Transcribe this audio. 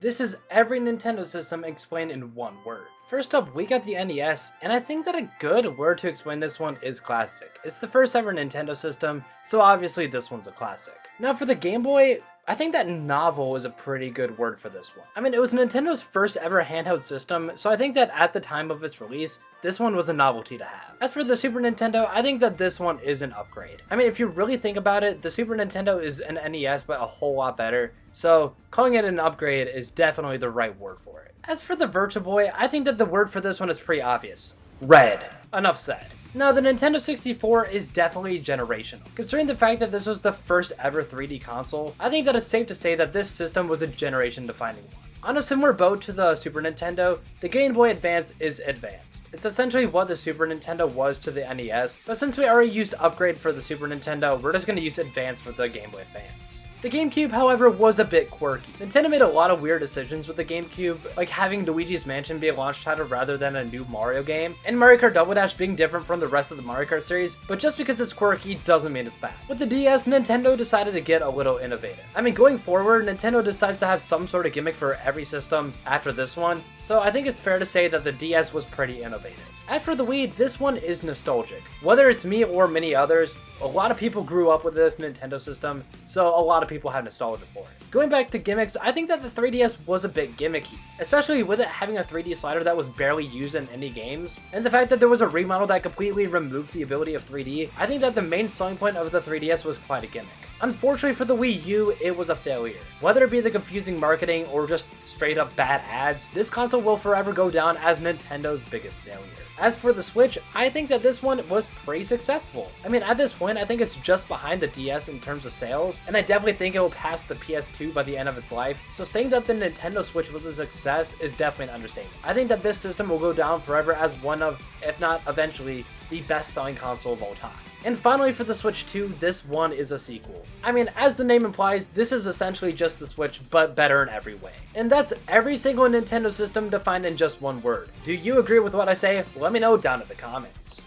This is every Nintendo system explained in one word. First up, we got the NES, and I think that a good word to explain this one is classic. It's the first ever Nintendo system, so obviously this one's a classic. Now for the Game Boy, I think that novel is a pretty good word for this one. I mean, it was Nintendo's first ever handheld system, so I think that at the time of its release, this one was a novelty to have. As for the Super Nintendo, I think that this one is an upgrade. I mean, if you really think about it, the Super Nintendo is an NES, but a whole lot better, so calling it an upgrade is definitely the right word for it. As for the Virtual Boy, I think that the word for this one is pretty obvious. Red. Enough said. Now, the Nintendo 64 is definitely generational. Considering the fact that this was the first ever 3D console, I think that it's safe to say that this system was a generation-defining one. On a similar boat to the Super Nintendo, the Game Boy Advance is advanced. It's essentially what the Super Nintendo was to the NES, but since we already used Upgrade for the Super Nintendo, we're just going to use Advance for the Game Boy Advance. The GameCube, however, was a bit quirky. Nintendo made a lot of weird decisions with the GameCube, like having Luigi's Mansion be a launch title rather than a new Mario game, and Mario Kart Double Dash being different from the rest of the Mario Kart series, but just because it's quirky doesn't mean it's bad. With the DS, Nintendo decided to get a little innovative. I mean, going forward, Nintendo decides to have some sort of gimmick for every system after this one, so I think it's fair to say that the DS was pretty innovative. As for the Wii, this one is nostalgic. Whether it's me or many others, a lot of people grew up with this Nintendo system, so a lot of people have nostalgia for it. Going back to gimmicks, I think that the 3DS was a bit gimmicky, especially with it having a 3D slider that was barely used in any games, and the fact that there was a remodel that completely removed the ability of 3D. I think that the main selling point of the 3DS was quite a gimmick. Unfortunately for the Wii U, it was a failure. Whether it be the confusing marketing or just straight up bad ads, this console will forever go down as Nintendo's biggest failure. As for the Switch, I think that this one was pretty successful. I mean, at this point, I think it's just behind the DS in terms of sales, and I definitely think it will pass the PS2 by the end of its life, so saying that the Nintendo Switch was a success is definitely an understatement. I think that this system will go down forever as one of, if not eventually, the best-selling console of all time. And finally for the Switch 2, this one is a sequel. I mean, as the name implies, this is essentially just the Switch, but better in every way. And that's every single Nintendo system defined in just one word. Do you agree with what I say? Let me know down in the comments.